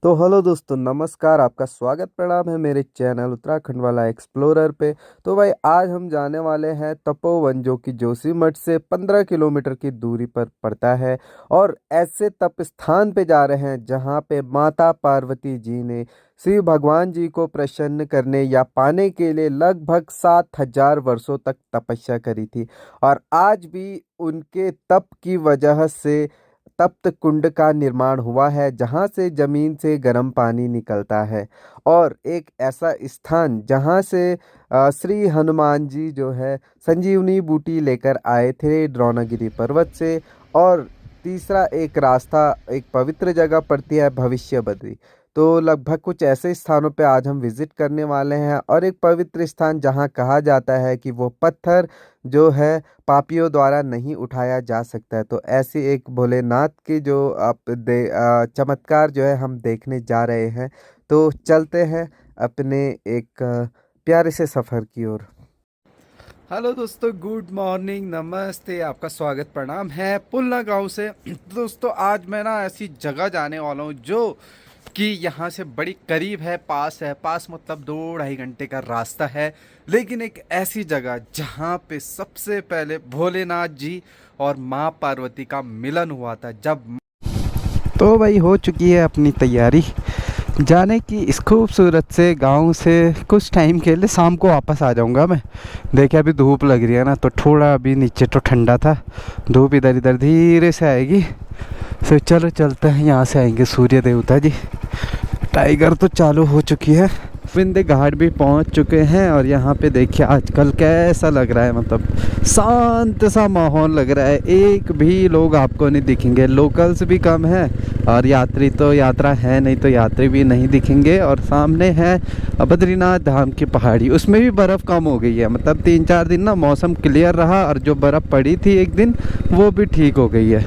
तो हेलो दोस्तों, नमस्कार। आपका स्वागत प्रणाम है मेरे चैनल उत्तराखंड वाला एक्सप्लोरर पे। तो भाई आज हम जाने वाले हैं तपोवन, जो कि जोशीमठ से 15 किलोमीटर की दूरी पर पड़ता है। और ऐसे तप स्थान पे जा रहे हैं जहाँ पे माता पार्वती जी ने शिव भगवान जी को प्रसन्न करने या पाने के लिए लगभग 7,000 वर्षों तक तपस्या करी थी। और आज भी उनके तप की वजह से तप्त कुंड का निर्माण हुआ है, जहाँ से जमीन से गर्म पानी निकलता है। और एक ऐसा स्थान जहाँ से श्री हनुमान जी जो है संजीवनी बूटी लेकर आए थे द्रोणागिरी पर्वत से। और तीसरा एक रास्ता, एक पवित्र जगह पड़ती है भविष्य बद्री। तो लगभग कुछ ऐसे स्थानों पे आज हम विजिट करने वाले हैं। और एक पवित्र स्थान जहाँ कहा जाता है कि वो पत्थर जो है पापियों द्वारा नहीं उठाया जा सकता है। तो ऐसी एक भोलेनाथ की जो चमत्कार जो है हम देखने जा रहे हैं। तो चलते हैं अपने एक प्यारे से सफ़र की ओर। हेलो दोस्तों, गुड मॉर्निंग, नमस्ते। आपका स्वागत प्रणाम है पुलना गांव से। दोस्तों आज मैं ना ऐसी जगह जाने वाला हूँ जो कि यहाँ से बड़ी करीब है, पास मतलब 2-2.5 घंटे का रास्ता है। लेकिन एक ऐसी जगह जहाँ पे सबसे पहले भोलेनाथ जी और माँ पार्वती का मिलन हुआ था। जब तो भाई हो चुकी है अपनी तैयारी जाने की इस खूबसूरत से गांव से। कुछ टाइम के लिए शाम को वापस आ जाऊंगा मैं। देखिए अभी धूप लग रही है ना, तो थोड़ा अभी नीचे तो ठंडा था, धूप इधर इधर धीरे से आएगी। फिर चलो चलते हैं, यहाँ से आएंगे सूर्य देवता जी। टाइगर तो चालू हो चुकी है। गोविंद घाट भी पहुँच चुके हैं। और यहाँ पे देखिए आजकल कैसा लग रहा है, मतलब शांत सा माहौल लग रहा है। एक भी लोग आपको नहीं दिखेंगे, लोकल्स भी कम है और यात्री तो यात्रा है नहीं, तो यात्री भी नहीं दिखेंगे। और सामने है बद्रीनाथ धाम की पहाड़ी, उसमें भी बर्फ़ कम हो गई है। मतलब 3-4 दिन ना मौसम क्लियर रहा और जो बर्फ़ पड़ी थी एक दिन वो भी ठीक हो गई है।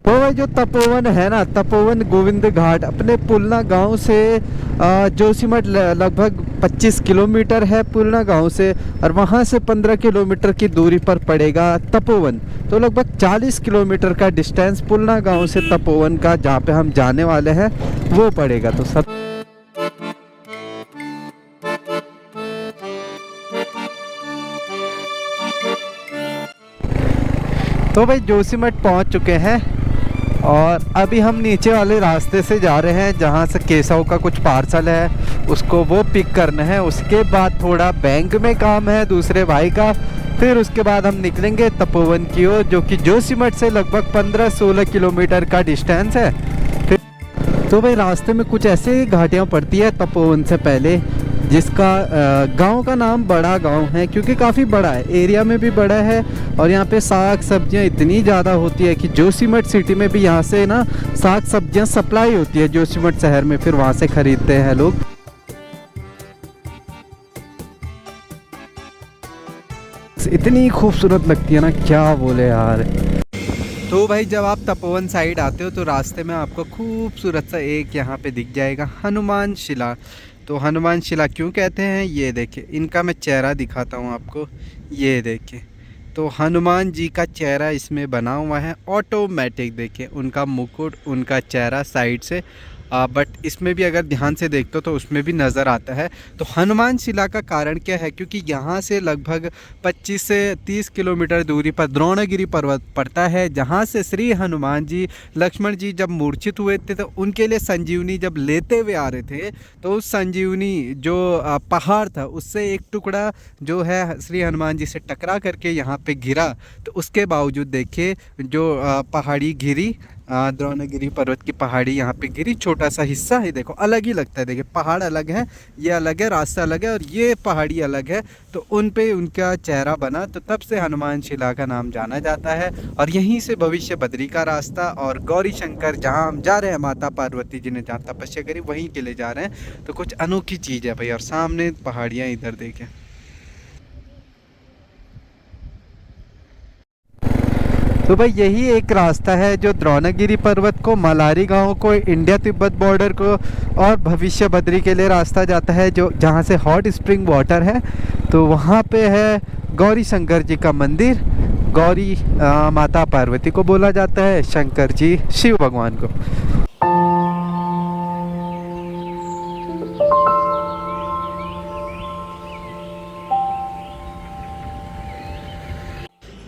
तो भाई जो तपोवन है ना, तपोवन गोविंद घाट अपने पुलना गांव से जोशीमठ लगभग 25 किलोमीटर है पुलना गांव से। और वहां से 15 किलोमीटर की दूरी पर पड़ेगा तपोवन। तो लगभग 40 किलोमीटर का डिस्टेंस पुलना गांव से तपोवन का, जहाँ पे हम जाने वाले हैं, वो पड़ेगा। तो सब तो भाई जोशीमठ पहुंच चुके हैं। और अभी हम नीचे वाले रास्ते से जा रहे हैं, जहाँ से केशव का कुछ पार्सल है उसको वो पिक करना है। उसके बाद थोड़ा बैंक में काम है दूसरे भाई का। फिर उसके बाद हम निकलेंगे तपोवन की ओर, जो कि जोशीमठ से लगभग 15-16 किलोमीटर का डिस्टेंस है। तो भाई रास्ते में कुछ ऐसे घाटियाँ पड़ती है तपोवन से पहले, जिसका गांव का नाम बड़ा गांव है, क्योंकि काफ़ी बड़ा है, एरिया में भी बड़ा है। और यहाँ पे साग सब्जियाँ इतनी ज़्यादा होती है कि जोशीमठ सिटी में भी यहाँ से ना साग सब्जियाँ सप्लाई होती है जोशीमठ शहर में, फिर वहाँ से ख़रीदते हैं लोग। इतनी खूबसूरत लगती है ना, क्या बोले यार। तो भाई जब आप तपोवन साइड आते हो तो रास्ते में आपको खूबसूरत सा एक यहाँ पे दिख जाएगा हनुमान शिला। तो हनुमान शिला क्यों कहते हैं, ये देखिए, इनका मैं चेहरा दिखाता हूँ आपको। ये देखिए, तो हनुमान जी का चेहरा इसमें बना हुआ है ऑटोमेटिक। देखिए उनका मुकुट, उनका चेहरा साइड से, बट इसमें भी अगर ध्यान से देखते हो तो उसमें भी नज़र आता है। तो हनुमान शिला का कारण क्या है, क्योंकि यहाँ से लगभग 25 से 30 किलोमीटर दूरी पर द्रोणागिरी पर्वत पड़ता है, जहाँ से श्री हनुमान जी, लक्ष्मण जी जब मूर्छित हुए थे तो उनके लिए संजीवनी जब लेते हुए आ रहे थे, तो उस संजीवनी जो पहाड़ था उससे एक टुकड़ा जो है श्री हनुमान जी से टकरा करके यहाँ पे गिरा। तो उसके बावजूद देखिए जो पहाड़ी गिरी, द्रोणागिरी पर्वत की पहाड़ी यहाँ पे गिरी, छोटा सा हिस्सा है, देखो अलग ही लगता है। देखिए पहाड़ अलग है, ये अलग है, रास्ता अलग है, और ये पहाड़ी अलग है। तो उन पे उनका चेहरा बना, तो तब से हनुमान शिला का नाम जाना जाता है। और यहीं से भविष्य बद्री का रास्ता और गौरी शंकर, जहाँ हम जा रहे हैं, माता पार्वती जी ने जहाँ तपस्या करी वहीं के लिए जा रहे हैं। तो कुछ अनोखी चीज़ है भाई। और सामने पहाड़ियाँ इधर देखें। तो भाई यही एक रास्ता है जो द्रोणागिरी पर्वत को, मलारी गांव को, इंडिया तिब्बत बॉर्डर को और भविष्य बद्री के लिए रास्ता जाता है, जो जहां से हॉट स्प्रिंग वाटर है। तो वहां पे है गौरी शंकर जी का मंदिर। गौरी माता पार्वती को बोला जाता है, शंकर जी शिव भगवान को।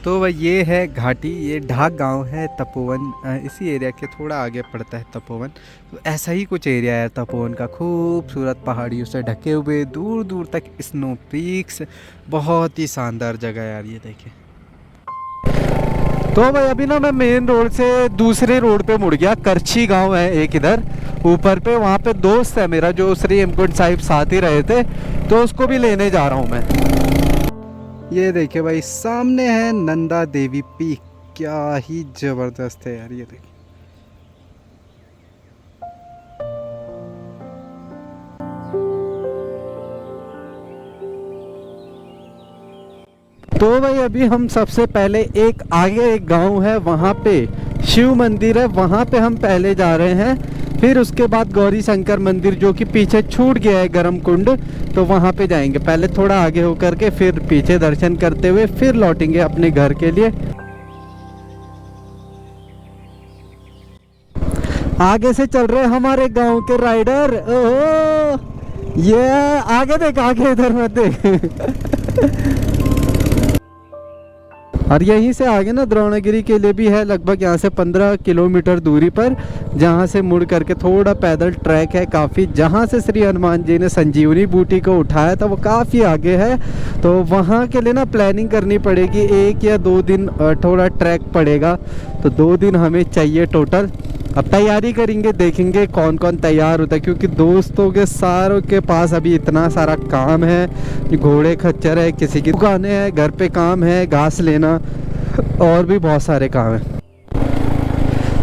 तो वह ये है घाटी, ये ढाक गांव है तपोवन, इसी एरिया के थोड़ा आगे पड़ता है तपोवन। तो ऐसा ही कुछ एरिया है तपोवन का, खूबसूरत पहाड़ियों से ढके हुए, दूर दूर तक स्नो पीक्स, बहुत ही शानदार जगह है यार, ये देखिए। तो भाई अभी ना मैं मेन रोड से दूसरे रोड पे मुड़ गया, करछी गांव है एक इधर ऊपर पे, वहाँ पे दोस्त है मेरा जो श्री हेमकुंड साहिब साथ ही रहे थे, तो उसको भी लेने जा रहा हूँ मैं। ये देखिए भाई सामने है नंदा देवी पीक, क्या ही जबरदस्त है यार, ये देखिए। तो भाई अभी हम सबसे पहले एक आगे एक गांव है, वहाँ पे शिव मंदिर है, वहाँ पे हम पहले जा रहे हैं। फिर उसके बाद गौरी शंकर मंदिर जो कि पीछे छूट गया है, गर्म कुंड, तो वहाँ पे जाएंगे। पहले थोड़ा आगे होकर के फिर पीछे दर्शन करते हुए फिर लौटेंगे अपने घर के लिए। आगे से चल रहे हमारे गांव के राइडर। ओहो, ये आगे देख, आगे इधर मत देख। और यहीं से आगे ना द्रोणागिरी के लिए भी है, लगभग यहाँ से 15 किलोमीटर दूरी पर, जहाँ से मुड़ करके थोड़ा पैदल ट्रैक है काफ़ी। जहाँ से श्री हनुमान जी ने संजीवनी बूटी को उठाया था वो काफ़ी आगे है, तो वहाँ के लिए ना प्लानिंग करनी पड़ेगी। 1 या 2 दिन थोड़ा ट्रैक पड़ेगा, तो 2 दिन हमें चाहिए टोटल। अब तैयारी करेंगे, देखेंगे कौन कौन तैयार होता है, क्योंकि दोस्तों के सारों के पास अभी इतना सारा काम है, घोड़े खच्चर है, किसी की दुकानें हैं, घर पे काम है, घास लेना, और भी बहुत सारे काम हैं।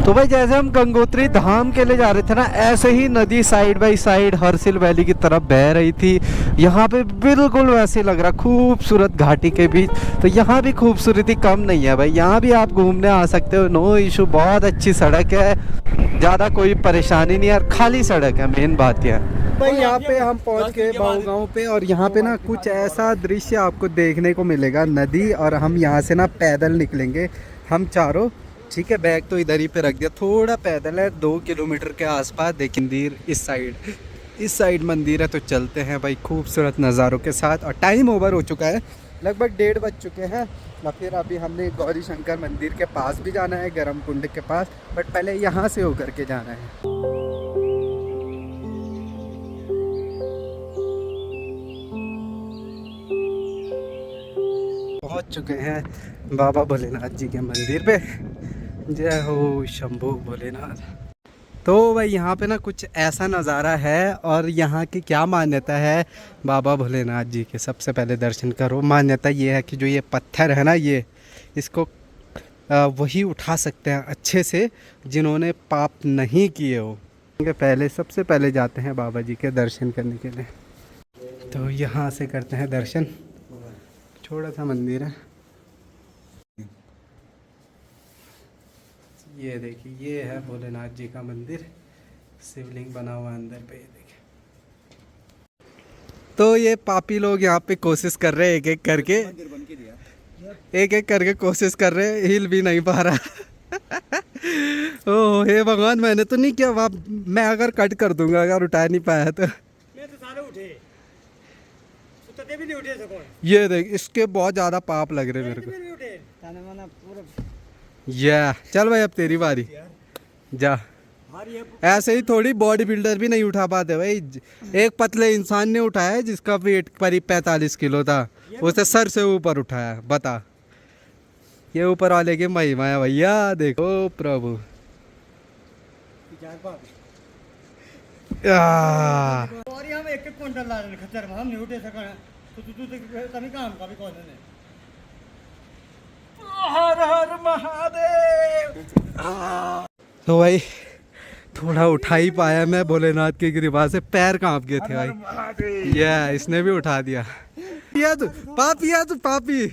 तो भाई जैसे हम गंगोत्री धाम के लिए जा रहे थे ना, ऐसे ही नदी side by side Harsil valley की तरफ बह रही थी। यहाँ पे बिल्कुल वैसे लग रहा, खूबसूरत घाटी के बीच। तो यहाँ भी खूबसूरती कम नहीं है भाई, यहाँ भी आप घूमने आ सकते हो, नो इशू। बहुत अच्छी सड़क है, ज़्यादा कोई परेशानी नहीं है, और खाली सड़क है, मेन बात यह है। भाई यहाँ पे हम पहुँच गए बाऊ गाँव पे, और यहाँ पे ना कुछ ऐसा दृश्य आपको देखने को मिलेगा, नदी, और हम यहाँ से ना पैदल निकलेंगे हम चारों। ठीक है, बैग तो इधर ही पे रख दिया, थोड़ा पैदल है, 2 किलोमीटर के आसपास। देखिए मंदिर इस साइड मंदिर है, तो चलते हैं भाई खूबसूरत नज़ारों के साथ। और टाइम ओवर हो चुका है, लगभग 1:30 बज चुके हैं। और फिर अभी हमने गौरी शंकर मंदिर के पास भी जाना है, गर्म कुंड के पास, बट पहले यहाँ से होकर के जाना है। पहुँच चुके हैं बाबा भोलेनाथ जी के मंदिर पे। जय हो शंभू भोलेनाथ। तो भाई यहाँ पे ना कुछ ऐसा नज़ारा है, और यहाँ की क्या मान्यता है बाबा भोलेनाथ जी के। सबसे पहले दर्शन करो। मान्यता ये है कि जो ये पत्थर है ना, ये इसको वही उठा सकते हैं अच्छे से जिन्होंने पाप नहीं किए हो। पहले सबसे पहले जाते हैं बाबा जी के दर्शन करने के लिए, तो यहाँ से करते हैं दर्शन। छोटा सा मंदिर है, ये देखिए, ये है भोलेनाथ जी का मंदिर, शिवलिंग बना हुआ अंदर पे, ये देखिए। तो ये पापी लोग यहाँ पे कोशिश कर रहे हैं, एक एक करके कोशिश कर रहे हैं, हिल भी नहीं पा रहा। ओह हे भगवान, मैंने तो नहीं किया, वहाँ मैं अगर कट कर दूंगा अगर उठा नहीं पाया तो। मैं तो सारे उठे, तो भी नहीं उठे सको। ये देख, इसके बहुत ज़्यादा पाप लग रहे मेरे को। या चल भाई, अब तेरी बारी, जा। ऐसे ही थोड़ी बॉडी बिल्डर भी नहीं उठा पाते भाई। एक पतले इंसान ने उठाया है जिसका वेट करीब 45 किलो था, उसे सर से ऊपर उठाया, बता। ये ऊपर वाले की महिमा है भैया, देखो प्रभु। हम एक क्विंटल ला रहे खच्चर में, हम नहीं उठे सका, तो काम का भी कौन है। हर हर महादेव। तो भाई थोड़ा उठा ही पाया मैं भोलेनाथ की कृपा से, पैर कांप गए थे भाई। ये इसने भी उठा दिया। तू पापी,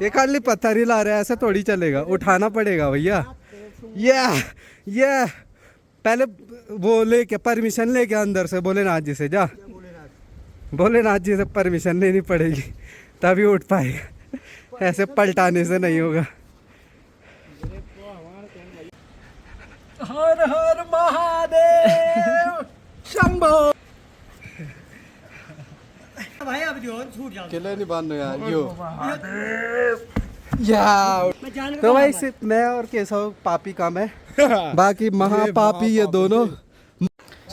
ये खाली पत्थर ही ला रहा है, ऐसे थोड़ी चलेगा, उठाना पड़ेगा भैया। ये पहले वो लेके परमिशन लेके अंदर से भोलेनाथ जी से जा, भोलेनाथ जी से परमिशन लेनी पड़ेगी तभी उठ पाएगा, ऐसे पलटाने से नहीं होगा। हर हर महादेव शंभो। भाई अब किले नहीं बांधो यार यो या। तो भाई सिर्फ मैं और केशव पापी काम है, बाकी महापापी ये दोनों।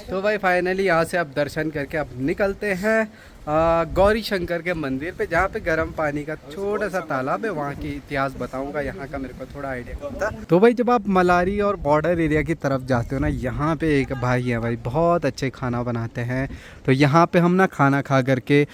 तो भाई फाइनली यहाँ से अब दर्शन करके अब निकलते हैं गौरी शंकर के मंदिर पे, जहाँ पे गर्म पानी का छोटा सा तालाब है। वहाँ की इतिहास बताऊंगा, यहाँ का मेरे को थोड़ा आइडिया था। तो भाई जब आप मलारी और बॉर्डर एरिया की तरफ जाते हो ना, यहाँ पे एक भाई है भाई, बहुत अच्छे खाना बनाते हैं। तो यहाँ पे हम ना खाना खा करके,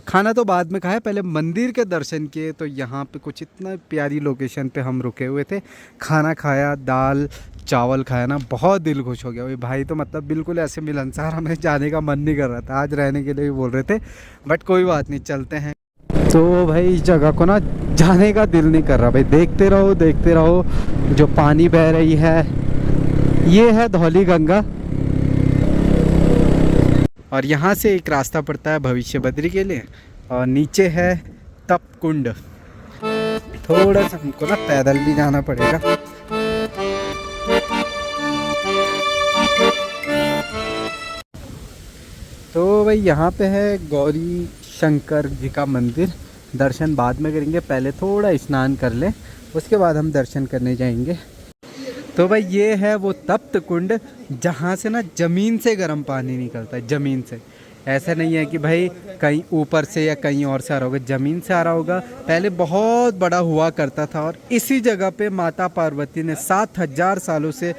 खाना तो बाद में खाया, पहले मंदिर के दर्शन किए। तो यहाँ पे कुछ इतना प्यारी लोकेशन पे हम रुके हुए थे, खाना खाया, दाल चावल खाया ना, बहुत दिल खुश हो गया भाई। तो मतलब बिल्कुल ऐसे मिलनसार, हमें जाने का मन नहीं कर रहा था, आज रहने के लिए भी बोल रहे थे, बट कोई बात नहीं, चलते हैं। तो भाई इस जगह को ना जाने का दिल नहीं कर रहा भाई, देखते रहो देखते रहो। जो पानी बह रही है ये है धौली गंगा, और यहाँ से एक रास्ता पड़ता है भविष्य बद्री के लिए, और नीचे है तप कुंड। थोड़ा सा हमको ना पैदल भी जाना पड़ेगा। तो भाई यहाँ पे है गौरी शंकर जी का मंदिर, दर्शन बाद में करेंगे, पहले थोड़ा स्नान कर ले, उसके बाद हम दर्शन करने जाएंगे। तो भाई ये है वो तप्त कुंड, जहाँ से ना ज़मीन से गर्म पानी निकलता है, ज़मीन से। ऐसा नहीं है कि भाई कहीं ऊपर से या कहीं और से आ रहा होगा, ज़मीन से आ रहा होगा। पहले बहुत बड़ा हुआ करता था, और इसी जगह पे माता पार्वती ने 7000 सालों से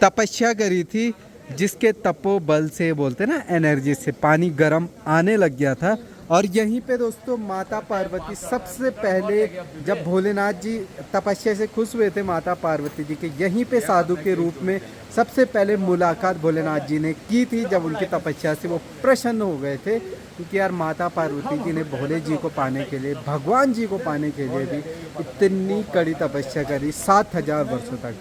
तपस्या करी थी, जिसके तपोबल से, बोलते ना एनर्जी से, पानी गर्म आने लग गया था। और यहीं पे दोस्तों माता पार्वती सबसे पहले, जब भोलेनाथ जी तपस्या से खुश हुए थे माता पार्वती जी के, यहीं पे साधु के रूप में सबसे पहले मुलाकात भोलेनाथ जी ने की थी। जब उनकी तपस्या से वो प्रसन्न हो गए थे, क्योंकि यार माता पार्वती जी ने भोले जी को पाने के लिए, भगवान जी को पाने के लिए भी इतनी कड़ी तपस्या करी 7000 वर्षों तक।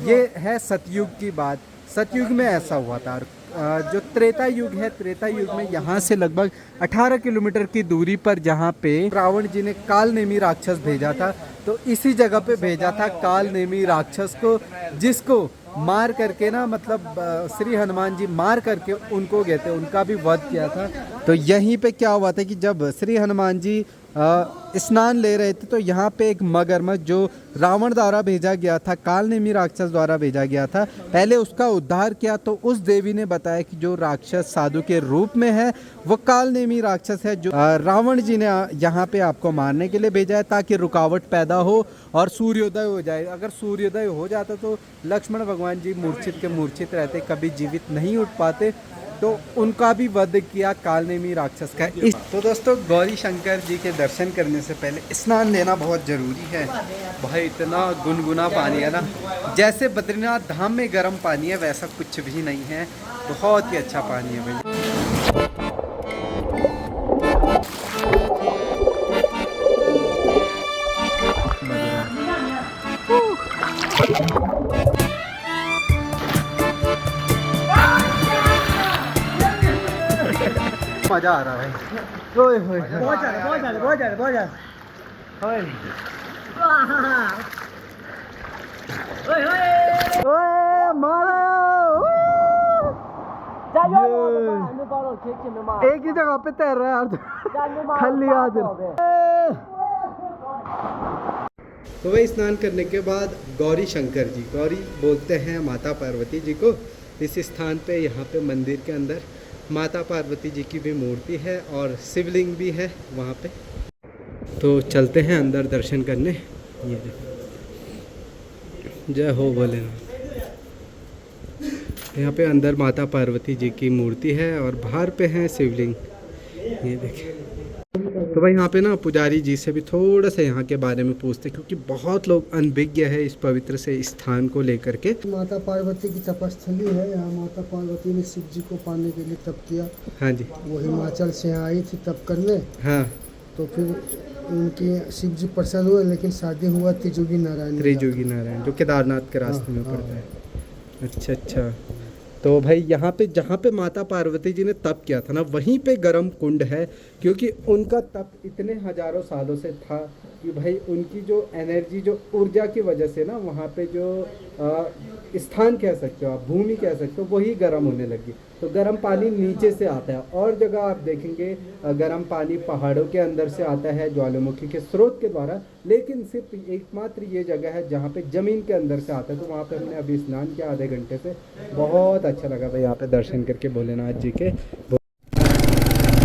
ये है सतयुग की बात, सतयुग में ऐसा हुआ था। जो त्रेता युग है, त्रेता युग में यहाँ से लगभग 18 किलोमीटर की दूरी पर, जहाँ पे रावण जी ने काल नेमी राक्षस भेजा था, तो इसी जगह पे भेजा था काल नेमी राक्षस को, जिसको मार करके ना, मतलब श्री हनुमान जी मार करके उनको गए थे, उनका भी वध किया था। तो यहीं पे क्या हुआ था कि जब श्री हनुमान जी स्नान ले रहे थे, तो यहाँ पे एक मगरमच्छ जो रावण द्वारा भेजा गया था, काल नेमी राक्षस द्वारा भेजा गया था, पहले उसका उद्धार किया। तो उस देवी ने बताया कि जो राक्षस साधु के रूप में है वो काल नेमी राक्षस है, जो रावण जी ने यहाँ पे आपको मारने के लिए भेजा है, ताकि रुकावट पैदा हो और सूर्योदय हो जाए। अगर सूर्योदय हो जाता तो लक्ष्मण भगवान जी मूर्छित के मूर्छित रहते, कभी जीवित नहीं उठ पाते, तो उनका भी वध किया काल नेमी राक्षस का। तो दोस्तों गौरी शंकर जी के दर्शन करने से पहले स्नान लेना बहुत ज़रूरी है भाई। इतना गुनगुना पानी है ना, जैसे बद्रीनाथ धाम में गर्म पानी है, वैसा कुछ भी नहीं है, बहुत ही अच्छा पानी है भाई। मजा आ रहा है, ओए होए, बहुत ज्यादा बहुत ज्यादा बहुत ज्यादा बहुत ज्यादा, ओए ओए ओए ओए मारो, एक ही जगह पे तैर रहा है यार, खाली याद। तो वही स्नान करने के बाद गौरी शंकर जी, गौरी बोलते हैं माता पार्वती जी को, इस स्थान पे, यहाँ पे मंदिर के अंदर माता पार्वती जी की भी मूर्ति है और शिवलिंग भी है वहाँ पे। तो चलते हैं अंदर दर्शन करने। ये देखो, जय हो भोलेनाथ। यहाँ पे अंदर माता पार्वती जी की मूर्ति है और बाहर पे है शिवलिंग, ये देखें। तो भाई यहाँ पे ना पुजारी जी से भी थोड़ा सा यहाँ के बारे में पूछते, क्योंकि बहुत लोग अनभिज्ञ है इस पवित्र से स्थान को लेकर के। माता पार्वती की तपस्थली है यहाँ, माता पार्वती ने शिव जी को पाने के लिए तप किया। हाँ जी, वो हिमाचल से आई थी तप करने। हाँ, तो फिर उनकी शिव जी प्रसन्न हुए, लेकिन शादी हुआ त्रिजुगी नारायण, त्रिजुगी नारायण जो केदारनाथ के रास्ते में पड़ता है। अच्छा अच्छा। तो भाई यहाँ पे जहाँ पे माता पार्वती जी ने तप किया था ना, वहीं पे गर्म कुंड है, क्योंकि उनका तप इतने हजारों सालों से था कि भाई उनकी जो एनर्जी, जो ऊर्जा की वजह से ना वहाँ पे जो स्थान कह सकते हो आप, भूमि कह सकते हो, वही गर्म होने लगी। तो गर्म पानी नीचे से आता है, और जगह आप देखेंगे गर्म पानी पहाड़ों के अंदर से आता है ज्वालामुखी के स्रोत के द्वारा, लेकिन सिर्फ एकमात्र ये जगह है जहाँ पे ज़मीन के अंदर से आता है। तो वहाँ पे हमने अभी स्नान किया आधे घंटे से, बहुत अच्छा लगा भाई यहाँ पे दर्शन करके भोलेनाथ जी के।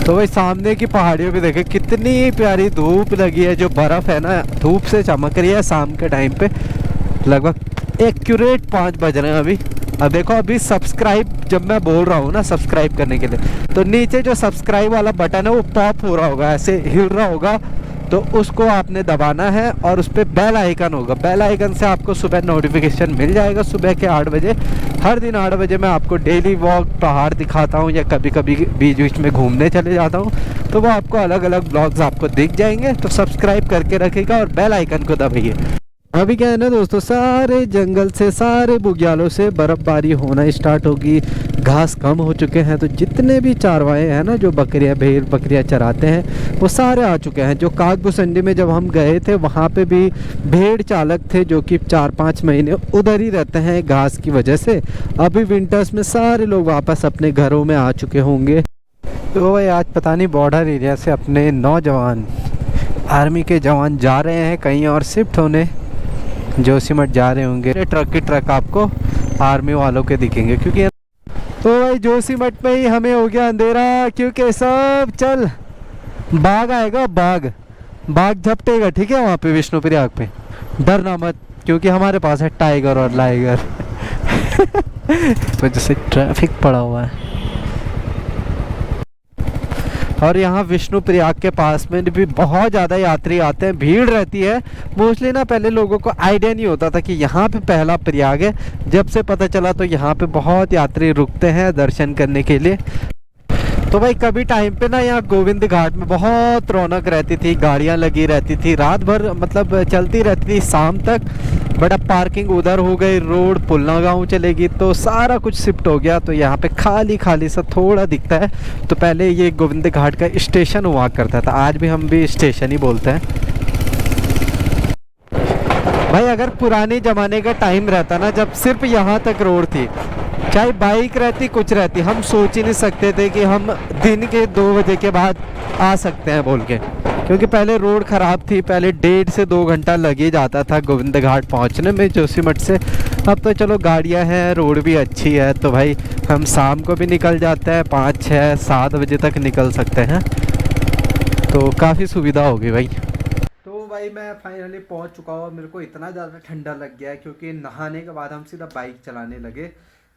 तो भाई सामने की पहाड़ियों पे देखे कितनी प्यारी धूप लगी है, जो बर्फ़ है ना धूप से चमक रही है शाम के टाइम पे। लगभग एक्यूरेट 5 बज रहे हैं अभी। अब देखो अभी सब्सक्राइब, जब मैं बोल रहा हूँ ना सब्सक्राइब करने के लिए, तो नीचे जो सब्सक्राइब वाला बटन है वो पॉप हो रहा होगा, ऐसे हिल रहा होगा, तो उसको आपने दबाना है और उस पर बेल आइकन होगा। बेल आइकन से आपको सुबह नोटिफिकेशन मिल जाएगा। सुबह के 8 बजे, हर दिन 8 बजे मैं आपको डेली वॉक पहाड़ दिखाता हूँ, या कभी कभी बीच बीच में घूमने चले जाता हूँ, तो वो आपको अलग अलग ब्लॉग्स आपको दिख जाएंगे। तो सब्सक्राइब करके रखिएगा और बेल आइकन को दबाइए। अभी क्या है ना दोस्तों, सारे जंगल से, सारे बुग्यालों से बर्फ़बारी होना स्टार्ट होगी, घास कम हो चुके हैं। तो जितने भी चारवाए हैं ना, जो बकरियां, भेड़ बकरियां चराते हैं, वो सारे आ चुके हैं। जो कागभूसंडी में जब हम गए थे वहाँ पे भी भेड़ चालक थे जो कि 4-5 महीने उधर ही रहते हैं घास की वजह से। अभी विंटर्स में सारे लोग वापस अपने घरों में आ चुके होंगे। तो भाई आज पता नहीं बॉर्डर एरिया से अपने नौजवान आर्मी के जवान जा रहे हैं कहीं और शिफ्ट होने, जोशीमठ जा रहे होंगे। ट्रक की ट्रक आपको आर्मी वालों के दिखेंगे, क्योंकि तो भाई जोशीमठ में ही हमें हो गया अंधेरा, क्योंकि सब चल बाघ आएगा, बाघ झपटेगा, ठीक है, वहाँ पे विष्णु प्रयाग पे। डरना मत, क्योंकि हमारे पास है टाइगर और लाइगर। वजह से ट्रैफिक पड़ा हुआ है। और यहाँ विष्णु प्रयाग के पास में भी बहुत ज़्यादा यात्री आते हैं, भीड़ रहती है मोस्टली ना। पहले लोगों को आइडिया नहीं होता था कि यहाँ पे पहला प्रयाग है, जब से पता चला तो यहाँ पे बहुत यात्री रुकते हैं दर्शन करने के लिए। तो भाई कभी टाइम पे ना यहाँ गोविंद घाट में बहुत रौनक रहती थी, गाड़ियाँ लगी रहती थी रात भर, मतलब चलती रहती थी शाम तक। बट अब पार्किंग उधर हो गई, रोड पुलना गाँव चलेगी, तो सारा कुछ शिफ्ट हो गया। तो यहाँ पे खाली खाली सा थोड़ा दिखता है। तो पहले ये गोविंद घाट का स्टेशन हुआ करता था, आज भी हम भी स्टेशन ही बोलते हैं। भाई अगर पुराने ज़माने का टाइम रहता ना, जब सिर्फ यहाँ तक रोड थी, चाहे बाइक रहती कुछ रहती, हम सोच ही नहीं सकते थे कि हम दिन के 2 बजे के बाद आ सकते हैं बोल के। क्योंकि पहले रोड ख़राब थी, पहले 1.5 से 2 घंटा लग ही जाता था गोविंद घाट पहुँचने में जोशीमठ से। अब तो चलो गाड़ियाँ हैं, रोड भी अच्छी है, तो भाई हम शाम को भी निकल जाते हैं, 5, 6, 7 बजे तक निकल सकते हैं। तो काफ़ी सुविधा होगी भाई। तो भाई मैं फाइनली पहुंच चुका हूँ। मेरे को इतना ज़्यादा ठंडा लग गया है, क्योंकि नहाने के बाद हम सीधा बाइक चलाने लगे,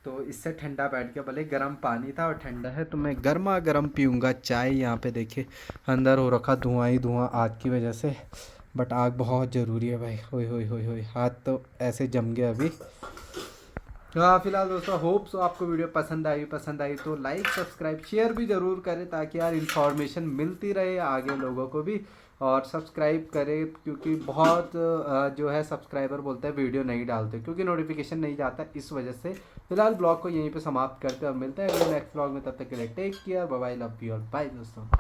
तो इससे ठंडा बैठ गया। भले गर्म पानी था और ठंडा है, तो मैं गर्मा गर्म पीऊँगा चाय। यहाँ पे देखिए अंदर हो रखा धुआं ही धुआं आग की वजह से, बट आग बहुत ज़रूरी है भाई। होय होय होय होय, हाथ तो ऐसे जम गया अभी। हाँ फिलहाल दोस्तों, होप सो आपको वीडियो पसंद आई तो लाइक सब्सक्राइब शेयर भी ज़रूर करें, ताकि यार इन्फॉर्मेशन मिलती रहे आगे लोगों को भी। और सब्सक्राइब करें, क्योंकि बहुत जो है सब्सक्राइबर बोलते हैं वीडियो नहीं डालते, क्योंकि नोटिफिकेशन नहीं जाता, इस वजह से। फिलहाल ब्लॉग को यहीं पे समाप्त करते हैं और मिलते हैं अगले नेक्स्ट ब्लॉग में। तब तक के लिए take care, bye bye, love you all, bye दोस्तों।